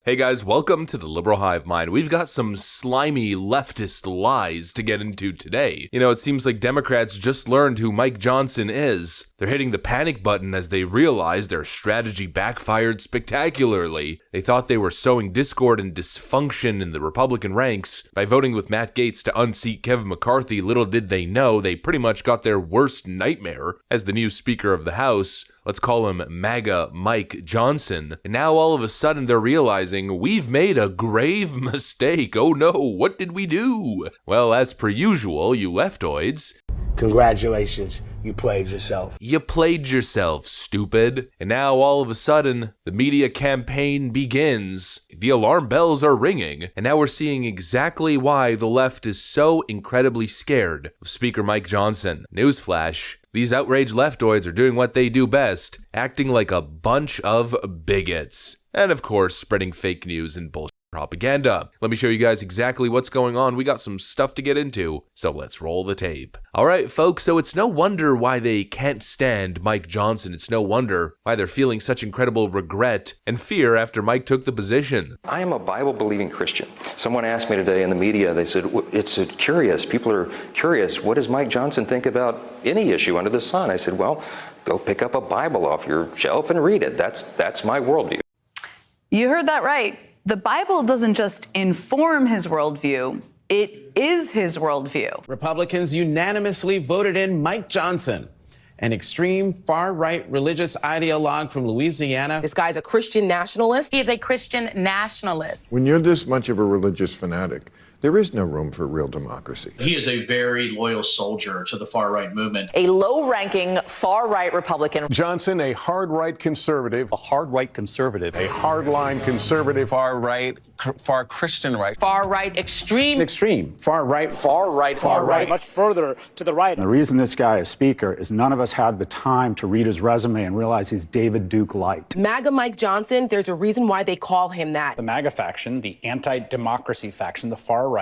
Hey guys, welcome to the Liberal Hive Mind. We've got some slimy leftist lies to get into today. You know, it seems like Democrats just learned who Mike Johnson is. They're hitting the panic button as they realize their strategy backfired spectacularly. They thought they were sowing discord and dysfunction in the Republican ranks by voting with Matt Gaetz to unseat Kevin McCarthy. Little did they know, they pretty much got their worst nightmare as the new Speaker of the House. Let's call him MAGA Mike Johnson. And now all of a sudden they're realizing we've made a grave mistake. Oh no, what did we do? Well, as per usual, you leftoids. Congratulations, you played yourself. You played yourself, stupid. And now all of a sudden, the media campaign begins. The alarm bells are ringing. And now we're seeing exactly why the left is so incredibly scared of Speaker Mike Johnson. Newsflash. These outraged leftoids are doing what they do best, acting like a bunch of bigots. And of course, spreading fake news and bullshit propaganda. Let me show you guys exactly what's going on. We got some stuff to get into, so let's roll the tape. Alright folks, so it's no wonder why they can't stand Mike Johnson. It's no wonder why they're feeling such incredible regret and fear after Mike took the position. I am a Bible-believing Christian. Someone asked me today in the media, they said, it's curious, people are curious, what does Mike Johnson think about any issue under the sun? I said, well, go pick up a Bible off your shelf and read it. That's my worldview. You heard that right. The Bible doesn't just inform his worldview, it is his worldview. Republicans unanimously voted in Mike Johnson, an extreme far-right religious ideologue from Louisiana. This guy's a Christian nationalist. He is a Christian nationalist. When you're this much of a religious fanatic, there is no room for real democracy. He is a very loyal soldier to the far-right movement. A low-ranking far-right Republican. Johnson, a hard-right conservative. A hard-right conservative. A hard-line conservative. Far-right, far-Christian right. Far-right extreme. Extreme, far-right. Far-right, far-right. Much further to the right. The reason this guy is Speaker is none of us had the time to read his resume and realize he's David Duke light. MAGA Mike Johnson, there's a reason why they call him that. The MAGA faction, the anti-democracy faction, the far-right,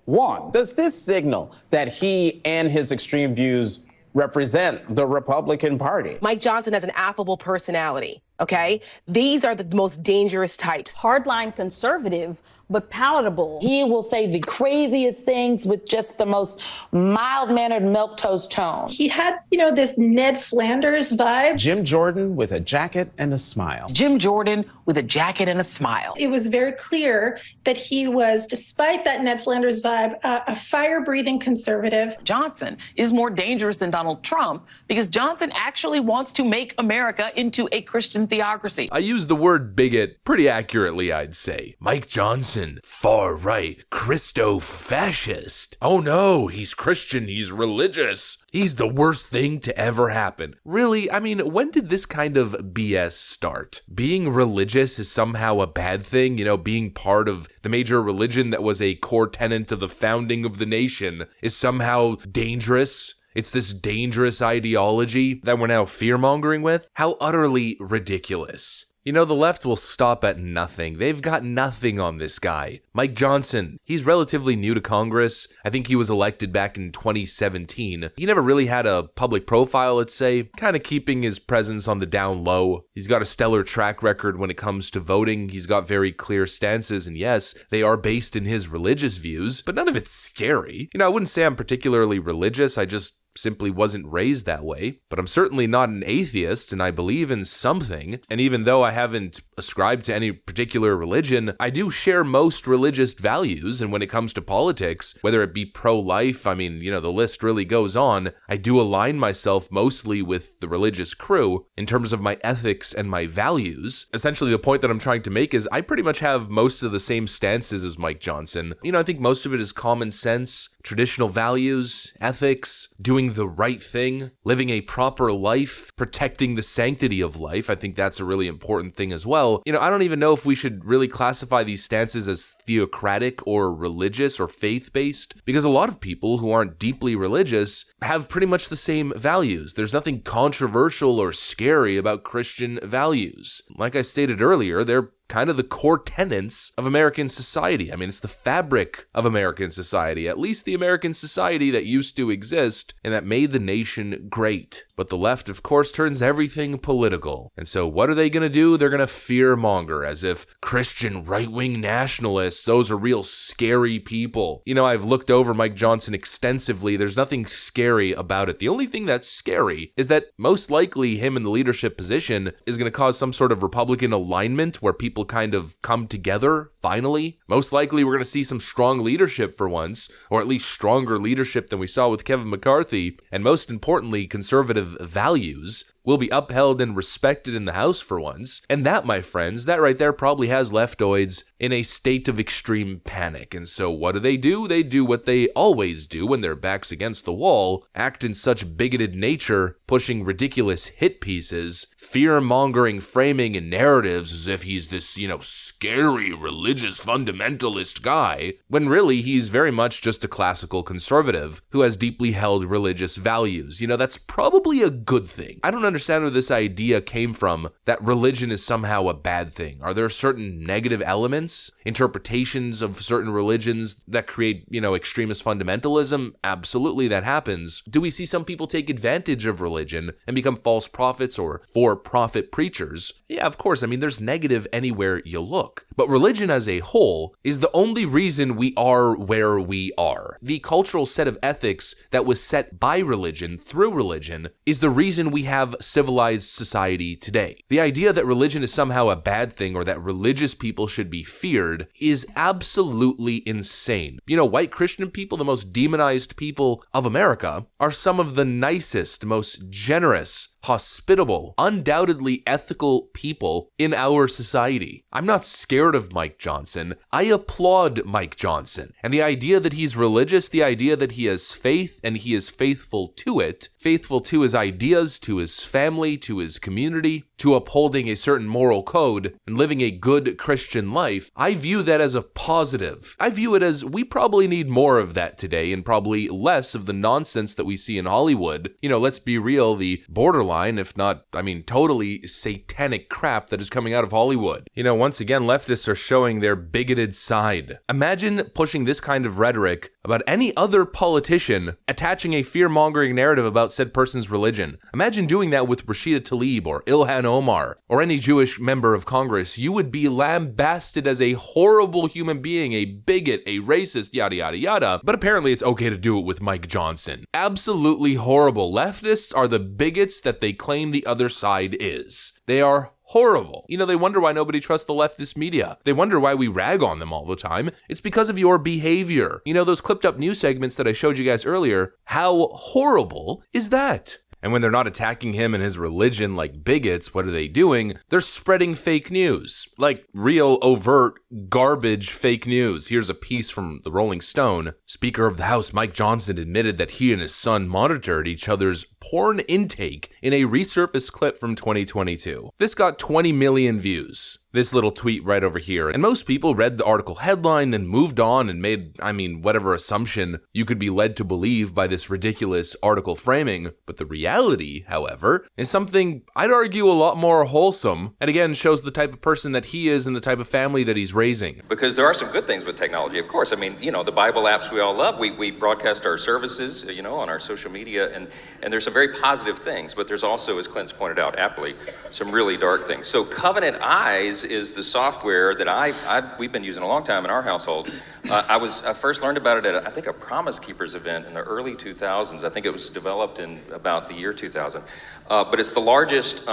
won. Does this signal that he and his extreme views represent the Republican Party? Mike Johnson has an affable personality, okay? These are the most dangerous types. Hardline conservative, but palatable. He will say the craziest things with just the most mild-mannered milquetoast tone. He had, this Ned Flanders vibe. Jim Jordan with a jacket and a smile. Jim Jordan with a jacket and a smile. It was very clear that he was, despite that Ned Flanders vibe, a fire-breathing conservative. Johnson is more dangerous than Donald Trump because Johnson actually wants to make America into a Christian theocracy. I use the word bigot pretty accurately, I'd say. Mike Johnson, far-right, Christo-fascist. Oh no, he's Christian, he's religious. He's the worst thing to ever happen. Really, I mean, when did this kind of BS start? Being religious is somehow a bad thing, being part of the major religion that was a core tenet of the founding of the nation is somehow dangerous. It's this dangerous ideology that we're now fear-mongering with. How utterly ridiculous. The left will stop at nothing. They've got nothing on this guy. Mike Johnson, he's relatively new to Congress. I think he was elected back in 2017. He never really had a public profile, let's say, kind of keeping his presence on the down low. He's got a stellar track record when it comes to voting. He's got very clear stances, and yes, they are based in his religious views, but none of it's scary. I wouldn't say I'm particularly religious. I just simply wasn't raised that way, but I'm certainly not an atheist and I believe in something. And even though I haven't ascribed to any particular religion, I do share most religious values. And when it comes to politics, whether it be pro-life, the list really goes on. I do align myself mostly with the religious crew in terms of my ethics and my values. Essentially, the point that I'm trying to make is I pretty much have most of the same stances as Mike Johnson. I think most of it is common sense, traditional values, ethics, doing the right thing, living a proper life, protecting the sanctity of life. I think that's a really important thing as well. I don't even know if we should really classify these stances as theocratic or religious or faith-based, because a lot of people who aren't deeply religious have pretty much the same values. There's nothing controversial or scary about Christian values. Like I stated earlier, they're kind of the core tenets of American society. I mean, it's the fabric of American society, at least the American society that used to exist and that made the nation great. But the left, of course, turns everything political. And so what are they going to do? They're going to fear-monger as if Christian right-wing nationalists, those are real scary people. You know, I've looked over Mike Johnson extensively. There's nothing scary about it. The only thing that's scary is that most likely him in the leadership position is going to cause some sort of Republican alignment where people kind of come together, finally. Most likely we're going to see some strong leadership for once, or at least stronger leadership than we saw with Kevin McCarthy, and most importantly, conservative values will be upheld and respected in the House for once. And that, my friends, that right there probably has leftoids in a state of extreme panic. And so what do? They do what they always do when their back's against the wall, act in such bigoted nature, pushing ridiculous hit pieces, fear-mongering framing and narratives as if he's this, scary religious fundamentalist guy, when really he's very much just a classical conservative who has deeply held religious values. That's probably a good thing. I don't understand where this idea came from that religion is somehow a bad thing. Are there certain negative elements, interpretations of certain religions that create, extremist fundamentalism? Absolutely, that happens. Do we see some people take advantage of religion and become false prophets or for-profit preachers? Yeah, of course. There's negative anywhere you look. But religion as a whole is the only reason we are where we are. The cultural set of ethics that was set by religion, through religion, is the reason we have civilized society today. The idea that religion is somehow a bad thing or that religious people should be feared is absolutely insane. White Christian people, the most demonized people of America, are some of the nicest, most generous, hospitable, undoubtedly ethical people in our society. I'm not scared of Mike Johnson. I applaud Mike Johnson. And the idea that he's religious, the idea that he has faith and he is faithful to it, faithful to his ideas, to his family, to his community, to upholding a certain moral code and living a good Christian life, I view that as a positive. I view it as we probably need more of that today and probably less of the nonsense that we see in Hollywood. Let's be real, the borderline, if not, totally satanic crap that is coming out of Hollywood. Once again, leftists are showing their bigoted side. Imagine pushing this kind of rhetoric about any other politician, attaching a fear-mongering narrative about said person's religion. Imagine doing that with Rashida Tlaib or Ilhan Omar or any Jewish member of Congress. You would be lambasted as a horrible human being, a bigot, a racist, yada yada yada. But apparently it's okay to do it with Mike Johnson. Absolutely horrible. Leftists are the bigots that they claim the other side is. They are horrible. They wonder why nobody trusts the leftist media. They wonder why we rag on them all the time. It's because of your behavior. Those clipped up news segments that I showed you guys earlier, how horrible is that? And when they're not attacking him and his religion like bigots, what are they doing? They're spreading fake news, like real overt garbage fake news. Here's a piece from the Rolling Stone. Speaker of the House Mike Johnson admitted that he and his son monitored each other's porn intake in a resurfaced clip from 2022. This got 20 million views. This little tweet right over here. And most people read the article headline, then moved on and made, whatever assumption you could be led to believe by this ridiculous article framing. But the reality, however, is something I'd argue a lot more wholesome, and again shows the type of person that he is and the type of family that he's raising. Because there are some good things with technology, of course. The Bible apps we all love, we broadcast our services, on our social media, and there's some very positive things, but there's also, as Clint's pointed out aptly, some really dark things. So Covenant Eyes is the software that we've been using a long time in our household. I first learned about it at, I think, a Promise Keepers event in the early 2000s. I think it was developed in about the year 2000. But it's the largest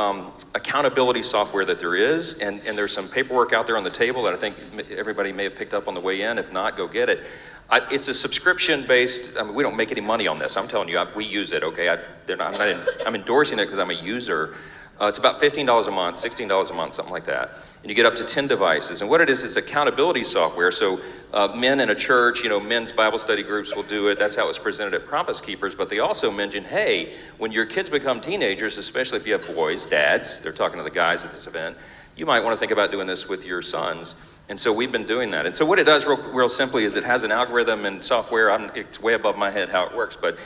accountability software that there is, and there's some paperwork out there on the table that I think everybody may have picked up on the way in. If not, go get it. It's a subscription-based, we don't make any money on this. I'm telling you, we use it, okay? I'm endorsing it because I'm a user. It's about $15 a month, $16 a month, something like that. And you get up to 10 devices. And what it is accountability software. So men in a church, men's Bible study groups will do it. That's how it's presented at Promise Keepers. But they also mention, hey, when your kids become teenagers, especially if you have boys, dads, they're talking to the guys at this event, you might want to think about doing this with your sons. And so we've been doing that. And so what it does real simply is it has an algorithm and software. It's way above my head how it works, but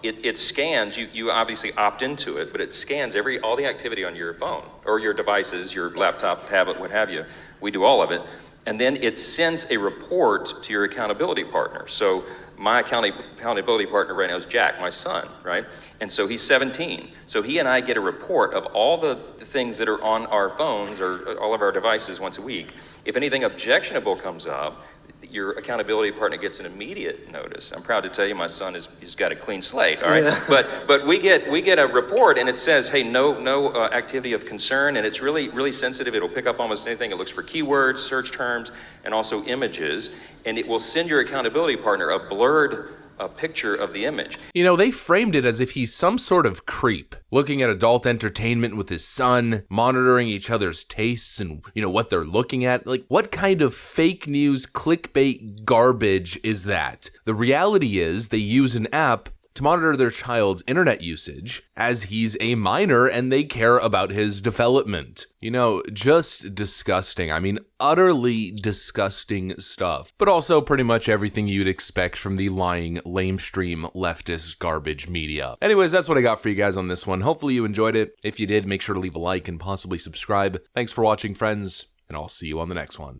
It scans, you obviously opt into it, but it scans all the activity on your phone or your devices, your laptop, tablet, what have you. We do all of it. And then it sends a report to your accountability partner. So my accountability partner right now is Jack, my son, right? And so he's 17. So he and I get a report of all the things that are on our phones or all of our devices once a week. If anything objectionable comes up, your accountability partner gets an immediate notice. I'm proud to tell you my son he's got a clean slate, all right? Yeah. But we get a report and it says, hey, no activity of concern, and it's really sensitive. It'll pick up almost anything. It looks for keywords, search terms, and also images, and it will send your accountability partner a blurred picture of the image. You know, they framed it as if he's some sort of creep, looking at adult entertainment with his son, monitoring each other's tastes and, what they're looking at. Like, what kind of fake news, clickbait garbage is that? The reality is they use an app to monitor their child's internet usage as he's a minor and they care about his development. Just disgusting. I mean, utterly disgusting stuff. But also pretty much everything you'd expect from the lying, lamestream, leftist garbage media. Anyways, that's what I got for you guys on this one. Hopefully you enjoyed it. If you did, make sure to leave a like and possibly subscribe. Thanks for watching, friends, and I'll see you on the next one.